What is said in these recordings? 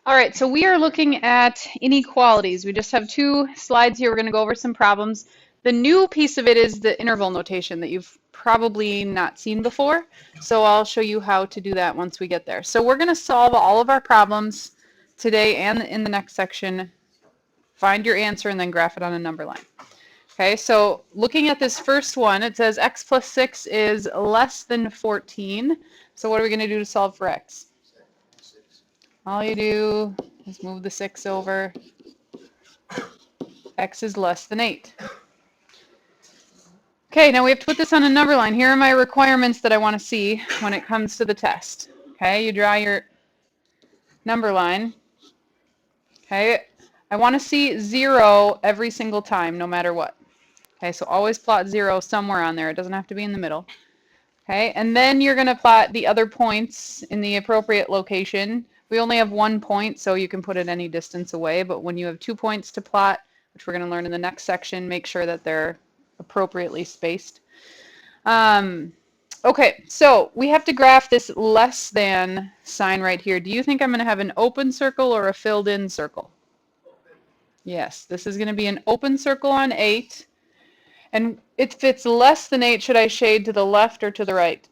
All right, so we are looking at inequalities. We just have two slides here. We're going to go over some problems. The new piece of it is the interval notation that you've probably not seen before. So I'll show you how to do that once we get there. So we're going to solve all of our problems today and in the next section. Find your answer and then graph it on a number line. Okay, so looking at this first one, it says x plus 6 is less than 14. So what are we going to do to solve for x? All you do is move the 6 over. X is less than 8. Okay, now we have to put this on a number line. Here are my requirements that I want to see when it comes to the test. Okay, you draw your number line. Okay, I want to see 0 every single time, no matter what. Okay, so always plot 0 somewhere on there. It doesn't have to be in the middle. Okay, and then you're going to plot the other points in the appropriate location. We only have 1 point, so you can put it any distance away, but when you have 2 points to plot, which we're going to learn in the next section, make sure that they're appropriately spaced. Okay, so we have to graph this less than sign right here. Do you think I'm going to have an open circle or a filled in circle? Yes, this is going to be an open circle on 8. And if it's less than 8, should I shade to the left or to the right?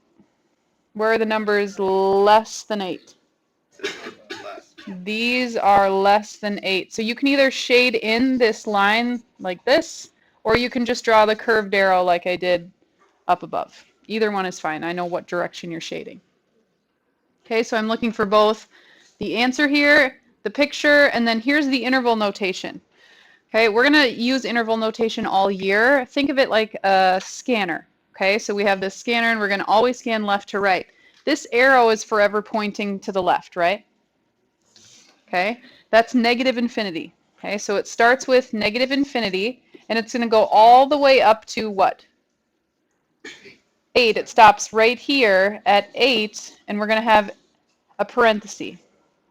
Where are the numbers less than 8? These are less than 8. So you can either shade in this line like this, or you can just draw the curved arrow like I did up above. Either one is fine. I know what direction you're shading. Okay, so I'm looking for both the answer here, the picture, and then here's the interval notation. Okay, we're going to use interval notation all year. Think of it like a scanner. Okay, so we have this scanner and we're going to always scan left to right. This arrow is forever pointing to the left, right? Okay, that's negative infinity. Okay, so it starts with negative infinity and it's going to go all the way up to what? 8. It stops right here at 8 and we're going to have a parenthesis.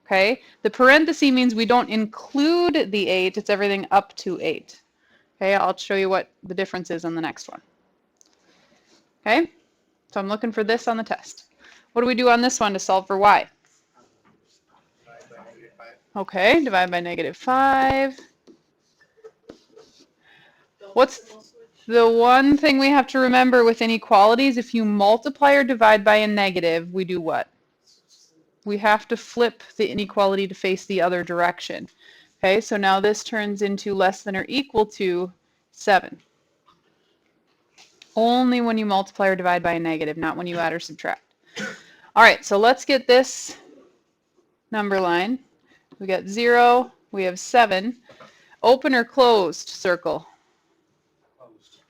Okay, the parenthesis means we don't include the 8, it's everything up to 8. Okay, I'll show you what the difference is on the next one. Okay, so I'm looking for this on the test. What do we do on this one to solve for y? Okay, divide by -5. What's the one thing we have to remember with inequalities? If you multiply or divide by a negative, we do what? We have to flip the inequality to face the other direction. Okay, so now this turns into less than or equal to 7. Only when you multiply or divide by a negative, not when you add or subtract. All right, so let's get this number line. We got 0, we have 7. Open or closed circle?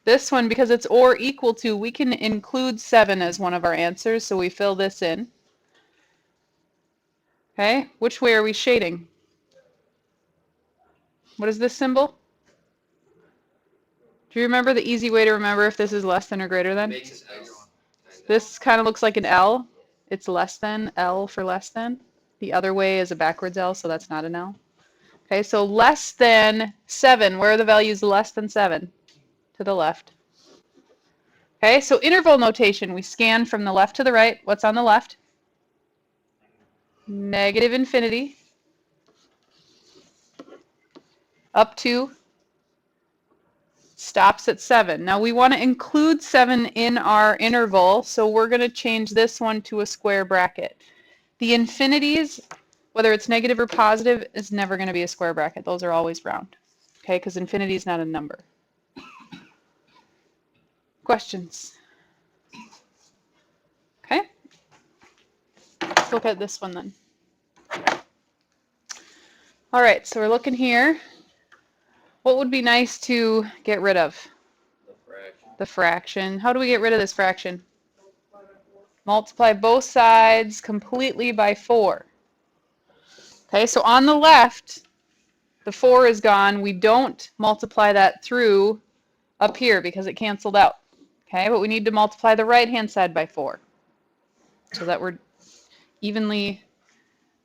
This one, because it's or equal to, we can include 7 as one of our answers, so we fill this in. Okay, which way are we shading? What is this symbol? Do you remember the easy way to remember if this is less than or greater than? This kind of looks like an L. It's less than, L for less than. The other way is a backwards L, so that's not an L. Okay, so less than 7. Where are the values less than 7? To the left. Okay, so interval notation. We scan from the left to the right. What's on the left? Negative infinity. Up to stops at 7. Now we want to include 7 in our interval, so we're going to change this one to a square bracket. The infinities, whether it's negative or positive, is never going to be a square bracket. Those are always round. Okay, because infinity is not a number. Questions? Okay. Let's look at this one then. All right, so we're looking here. What would be nice to get rid of? The fraction. How do we get rid of this fraction? Multiply both sides completely by 4. Okay, so on the left, the 4 is gone. We don't multiply that through up here because it canceled out. Okay, but we need to multiply the right-hand side by 4 so that we're evenly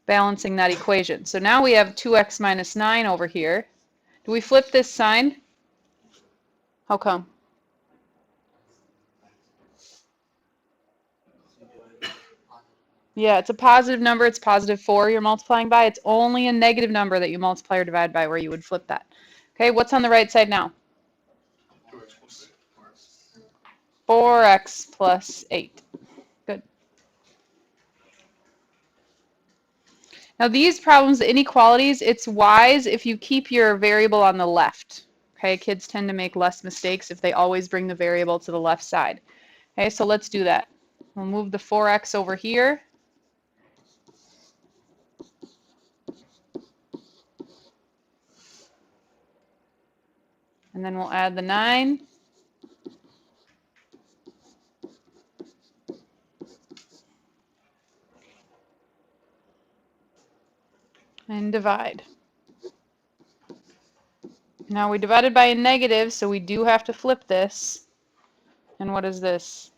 balancing that equation. So now we have 2x minus 9 over here. Do we flip this sign? How come? Yeah, it's a positive number. It's positive 4 you're multiplying by. It's only a negative number that you multiply or divide by where you would flip that. Okay, what's on the right side now? 4x plus 8. Good. Now these problems, the inequalities, it's wise if you keep your variable on the left. Okay, kids tend to make less mistakes if they always bring the variable to the left side. Okay, so let's do that. We'll move the 4x over here. And then we'll add the 9. And divide. Now we divided by a negative, so we do have to flip this. And what is this?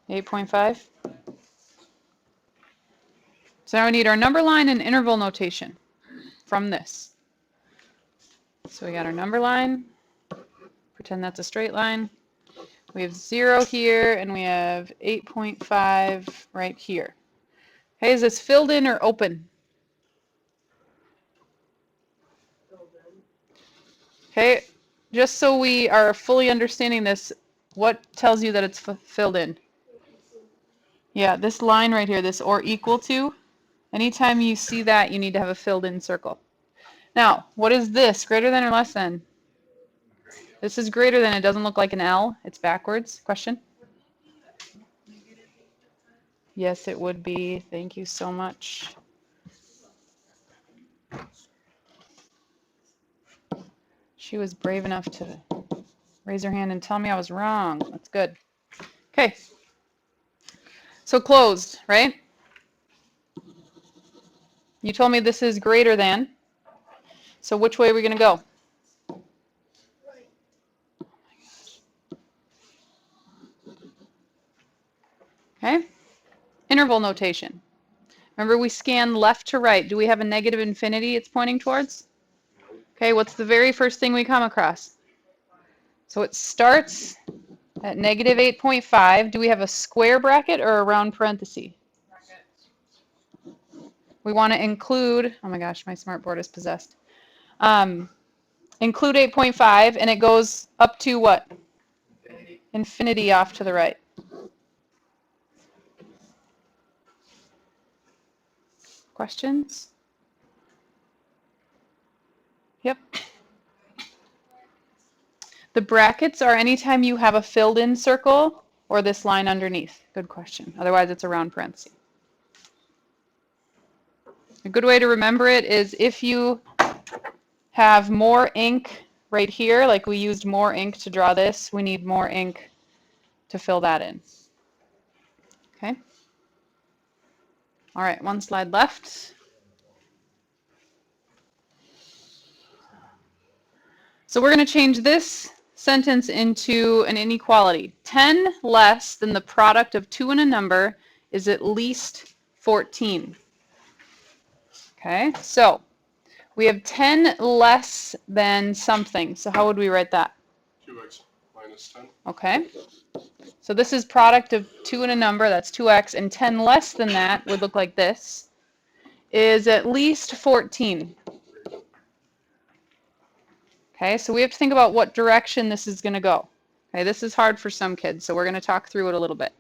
8.5? So now we need our number line and interval notation from this. So we got our number line. Pretend that's a straight line. We have 0 here, and we have 8.5 right here. Okay, is this filled in or open? Okay, just so we are fully understanding this, what tells you that it's filled in? Yeah, this line right here, this or equal to, anytime you see that, you need to have a filled in circle. Now, what is this? Greater than or less than? This is greater than. It doesn't look like an L. It's backwards. Question? Yes, it would be. Thank you so much. She was brave enough to raise her hand and tell me I was wrong. That's good. Okay. So closed, right? You told me this is greater than. So which way are we going to go? Okay. Interval notation. Remember we scan left to right. Do we have a negative infinity it's pointing towards? Okay, what's the very first thing we come across? So it starts at negative 8.5. Do we have a square bracket or a round parenthesis? We want to include, oh my gosh, my smartboard is possessed. Include 8.5, and it goes up to what? Infinity off to the right. Questions? Yep. The brackets are anytime you have a filled in circle or this line underneath. Good question. Otherwise, it's a round parenthesis. A good way to remember it is if you have more ink right here, like we used more ink to draw this, we need more ink to fill that in. Okay? All right, one slide left. So we're going to change this sentence into an inequality. 10 less than the product of 2 and a number is at least 14. Okay, so we have 10 less than something. So how would we write that? 2x minus 10. Okay. So this is product of 2 and a number, that's 2x, and 10 less than that would look like this, is at least 14. Okay, so we have to think about what direction this is going to go. Okay, this is hard for some kids, so we're going to talk through it a little bit.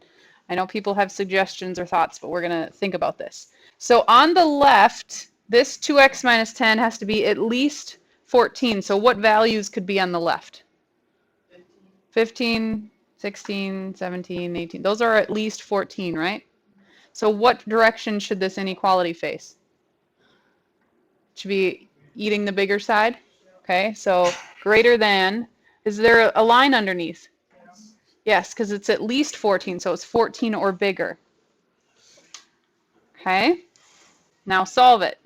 I know people have suggestions or thoughts, but we're going to think about this. So on the left, this 2x minus 10 has to be at least 14. So what values could be on the left? 15, 16, 17, 18. Those are at least 14, right? So what direction should this inequality face? It should be eating the bigger side. Okay, so greater than, is there a line underneath? Yes, because it's at least 14, so it's 14 or bigger. Okay, now solve it.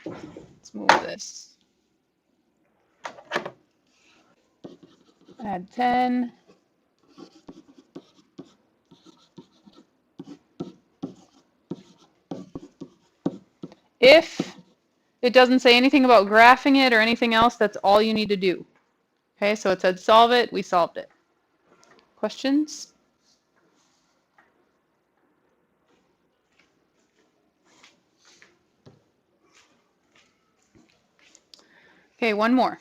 Let's move this. Add 10. If it doesn't say anything about graphing it or anything else, that's all you need to do. Okay, so it said solve it, we solved it. Questions? Okay, one more.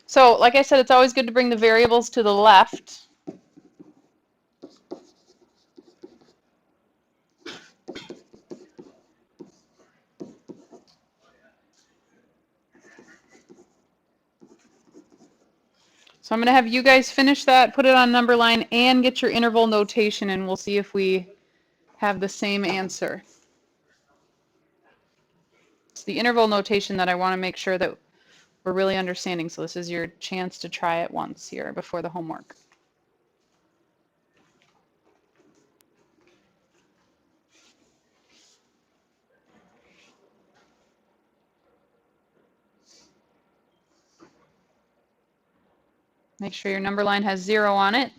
So, like I said, it's always good to bring the variables to the left. So I'm going to have you guys finish that, put it on number line, and get your interval notation, and we'll see if we have the same answer. It's the interval notation that I want to make sure that we're really understanding. So this is your chance to try it once here before the homework. Make sure your number line has 0 on it.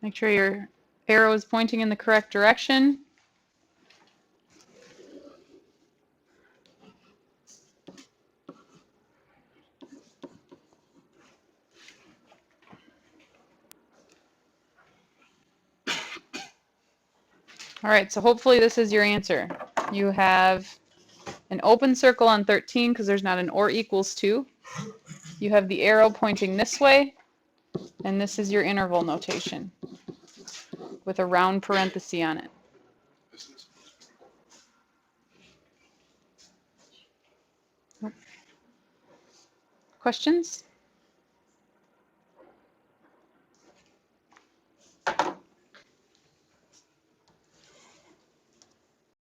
Make sure your arrow is pointing in the correct direction. All right, so hopefully this is your answer. You have an open circle on 13 because there's not an or equals 2. You have the arrow pointing this way, and this is your interval notation with a round parenthesis on it. Questions?